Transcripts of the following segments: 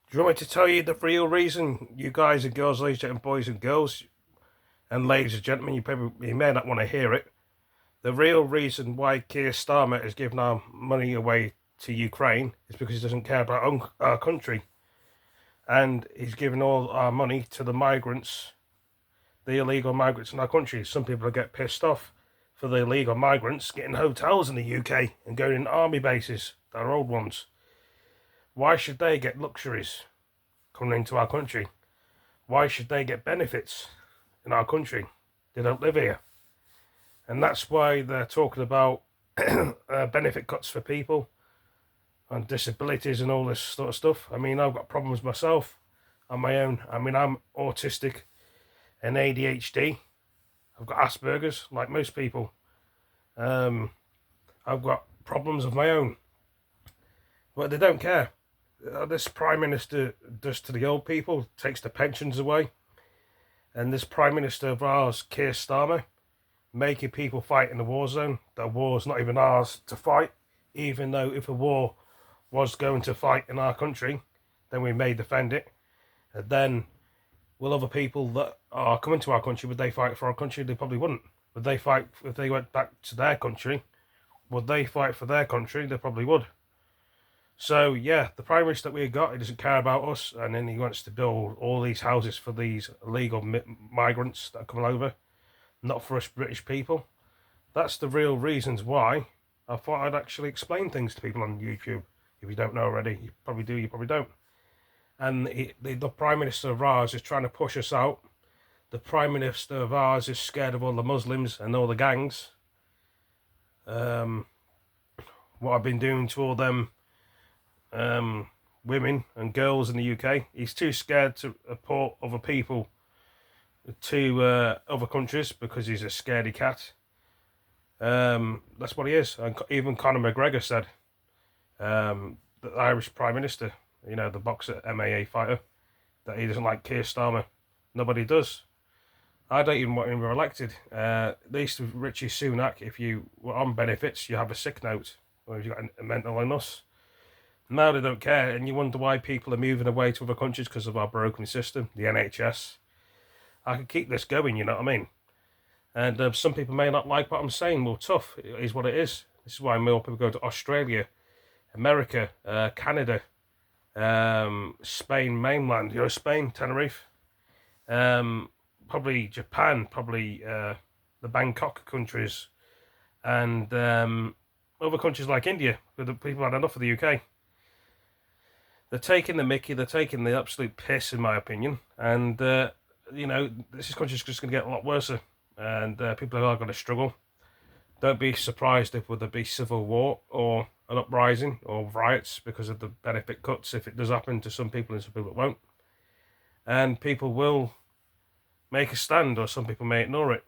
Do you want me to tell you the real reason, you guys and girls, ladies and boys and girls, and ladies and gentlemen, you may not want to hear it. The real reason why Keir Starmer is giving our money away to Ukraine is because he doesn't care about our country. And he's giving all our money to the migrants, the illegal migrants in our country. Some people get pissed off for the illegal migrants getting hotels in the UK and going in army bases, our old ones. Why should they get luxuries coming into our country? Why should they get benefits in our country? They don't live here. And that's why they're talking about benefit cuts for people and disabilities and all this sort of stuff. I mean, I've got problems myself on my own. I mean, I'm autistic and ADHD. I've got Asperger's, like most people. I've got problems of my own. But they don't care. This Prime Minister does to the old people, takes the pensions away. And this Prime Minister of ours, Keir Starmer, making people fight in the war zone. The war's not even ours to fight, even though if a war was going to fight in our country, then we may defend it. And then will other people that are coming to our country, would they fight for our country? They probably wouldn't. Would they fight if they went back to their country? Would they fight for their country? They probably would. So yeah, the Prime Minister that we got, he doesn't care about us, and then he wants to build all these houses for these illegal migrants that are coming over, not for us British people. That's the real reasons why I thought I'd actually explain things to people on YouTube. If you don't know already, you probably do, you probably don't. And the Prime Minister of ours is trying to push us out. The Prime Minister of ours is scared of all the Muslims and all the gangs. What I've been doing to all them women and girls in the UK. He's too scared to report other people to other countries because he's a scaredy cat. That's what he is. And even Conor McGregor said, the Irish Prime Minister, you know, the boxer MMA fighter, that he doesn't like Keir Starmer. Nobody does. I don't even want him elected. They used to Richie Sunak, if you were on benefits, you have a sick note, or if you got a mental illness. Now they don't care, and you wonder why people are moving away to other countries because of our broken system, the NHS. I could keep this going, you know what I mean? And some people may not like what I'm saying. Well, tough, it is what it is. This is why more people go to Australia, America, Canada, Spain mainland, you know, Spain, Tenerife, probably Japan, probably the Bangkok countries, and other countries like India, where the people had enough of the UK. They're taking the mickey, they're taking the absolute piss, in my opinion, and you know, this country's just going to get a lot worse, and people are going to struggle. Don't be surprised if there be civil war or an uprising or riots because of the benefit cuts, if it does happen to some people and some people it won't. And people will make a stand, or some people may ignore it.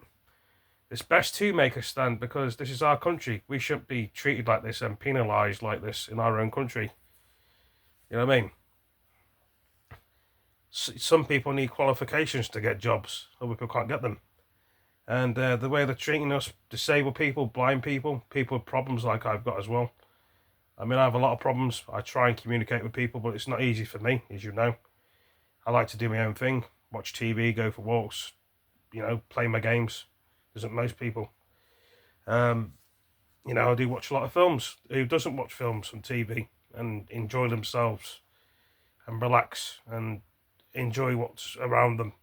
It's best to make a stand because this is our country. We shouldn't be treated like this and penalised like this in our own country. You know what I mean? Some people need qualifications to get jobs. Other people can't get them. And the way they're treating us, disabled people, blind people, people with problems like I've got as well. I mean, I have a lot of problems. I try and communicate with people, but it's not easy for me, as you know. I like to do my own thing, watch TV, go for walks, you know, play my games. Doesn't most people. You know, I do watch a lot of films. Who doesn't watch films on TV and enjoy themselves and relax and enjoy what's around them?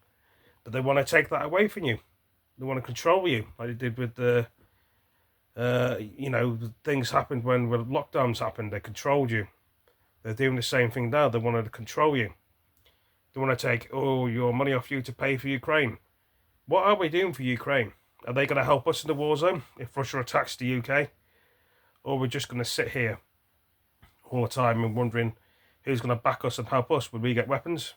But they want to take that away from you. They want to control you, like they did with the, you know, things happened when lockdowns happened. They controlled you. They're doing the same thing now. They want to control you. They want to take all your money off you to pay for Ukraine. What are we doing for Ukraine? Are they going to help us in the war zone if Russia attacks the UK? Or we're just going to sit here all the time and wondering who's going to back us and help us? Would we get weapons?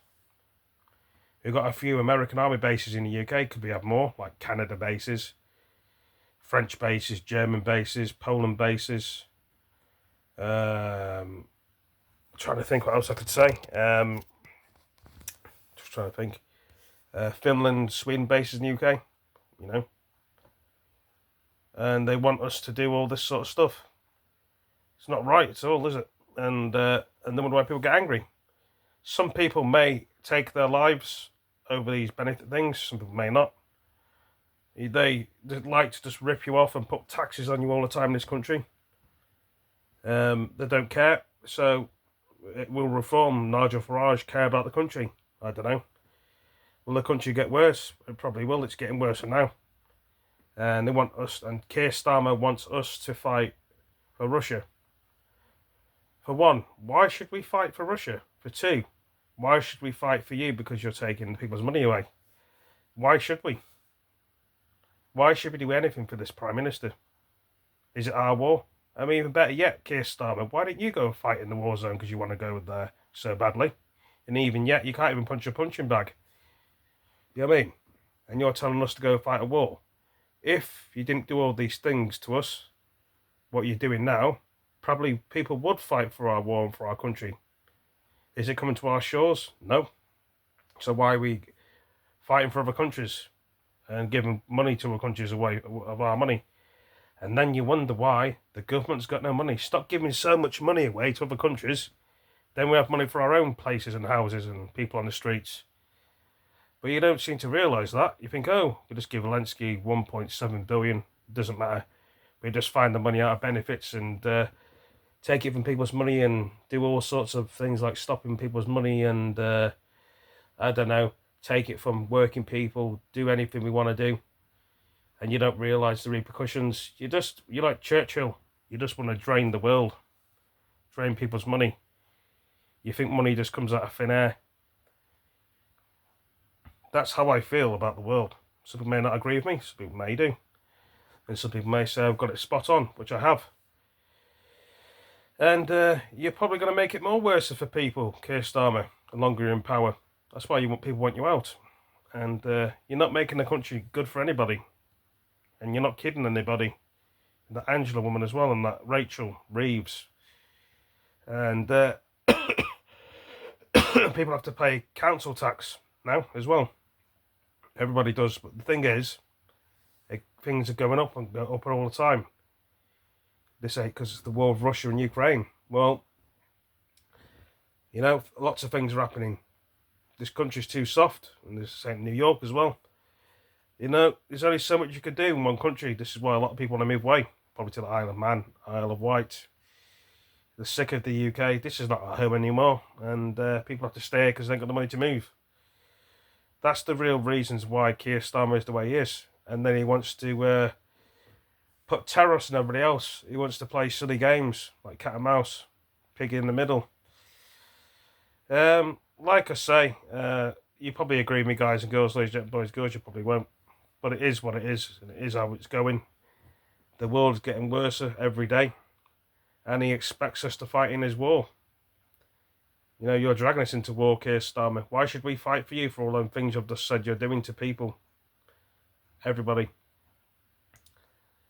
We've got a few American army bases in the UK. Could we have more? Like Canada bases, French bases, German bases, Poland bases. Trying to think what else I could say. Just trying to think. Finland, Sweden bases in the UK, you know. And they want us to do all this sort of stuff. It's not right at all, is it? And then why people get angry. Some people may take their lives over these benefit things, some people may not. They like to just rip you off and put taxes on you all the time in this country. They don't care, so it will reform. Nigel Farage care about the country? I don't know. Will the country get worse? It probably will. It's getting worse now. And they want us, and Keir Starmer wants us to fight for Russia. For one, why should we fight for Russia? For two, why should we fight for you because you're taking people's money away? Why should we? Why should we do anything for this Prime Minister? Is it our war? I mean, even better yet, Keir Starmer, why didn't you go and fight in the war zone because you want to go there so badly? And even yet, you can't even punch a punching bag. You know what I mean? And you're telling us to go fight a war. If you didn't do all these things to us, what you're doing now, probably people would fight for our war and for our country. Is it coming to our shores? No. So why are we fighting for other countries and giving money to other countries away of our money? And then you wonder why the government's got no money. Stop giving so much money away to other countries. Then we have money for our own places and houses and people on the streets. But you don't seem to realise that. You think, oh, we just give Zelensky 1.7 billion. It doesn't matter. We just find the money out of benefits and take it from people's money and do all sorts of things like stopping people's money and, I don't know, take it from working people, do anything we want to do. And you don't realise the repercussions. You're like Churchill. You just want to drain the world. Drain people's money. You think money just comes out of thin air. That's how I feel about the world. Some people may not agree with me, some people may do. And some people may say I've got it spot on, which I have. And you're probably going to make it more worse for people, Keir Starmer, the longer you're in power. That's why people want you out. And you're not making the country good for anybody. And you're not kidding anybody. And that Angela woman as well, and that Rachel Reeves. And people have to pay council tax now as well. Everybody does, but the thing is, things are going up and go up all the time. They say because it's the war of Russia and Ukraine. Well, you know, lots of things are happening. This country's too soft, and there's the same in New York as well. You know, there's only so much you can do in one country. This is why a lot of people want to move away, probably to the Isle of Man, Isle of Wight. They're sick of the UK. This is not our home anymore, and people have to stay because they ain't got the money to move. That's the real reasons why Keir Starmer is the way he is. And then he wants to put terrorists on everybody else. He wants to play silly games like cat and mouse, pig in the middle. Like I say, you probably agree with me, guys and girls, ladies and boys, girls, you probably won't. But it is what it is, and it is how it's going. The world's getting worse every day, and he expects us to fight in his war. You know, you're dragging us into war, Keir Starmer. Why should we fight for you for all those things I've just said you're doing to people? Everybody.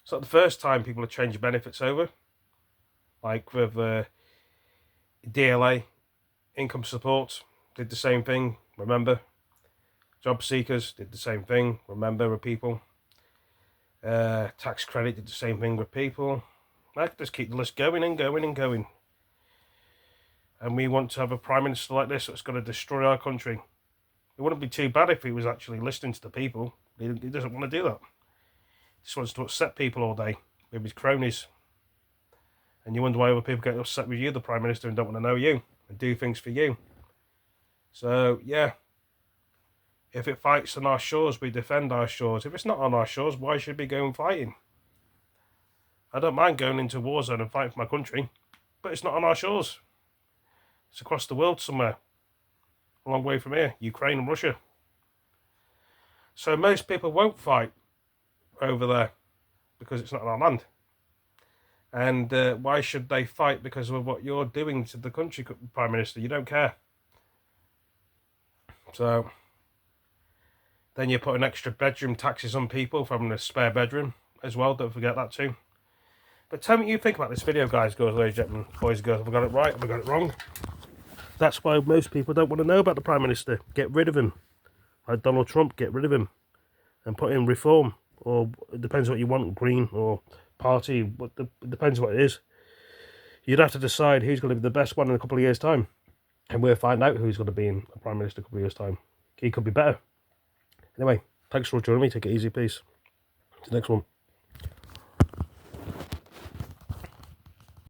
It's not the first time people have changed benefits over. Like with DLA, income support, did the same thing, remember? Job seekers did the same thing, remember, with people. Tax credit did the same thing with people. I could just keep the list going and going and going. And we want to have a Prime Minister like this that's going to destroy our country. It wouldn't be too bad if he was actually listening to the people. He doesn't want to do that. He just wants to upset people all day with his cronies. And you wonder why other people get upset with you, the Prime Minister, and don't want to know you and do things for you. So, yeah. If it fights on our shores, we defend our shores. If it's not on our shores, why should we go and fighting? I don't mind going into a war zone and fighting for my country, but it's not on our shores. It's across the world somewhere, a long way from here, Ukraine and Russia. So most people won't fight over there because it's not on our land. And why should they fight because of what you're doing to the country, Prime Minister? You don't care. So then you put an extra bedroom taxes on people for having a spare bedroom as well. Don't forget that too. But tell me what you think about this video, guys, girls, ladies, gentlemen, boys and girls. Have I got it right? Have I got it wrong? That's why most people don't want to know about the Prime Minister. Get rid of him. Like Donald Trump, get rid of him. And put in reform. Or it depends what you want, Green or Party. It depends what it is. You'd have to decide who's going to be the best one in a couple of years' time. And we'll find out who's going to be in a Prime Minister a couple of years' time. He could be better. Anyway, thanks for joining me. Take it easy, peace. To the next one.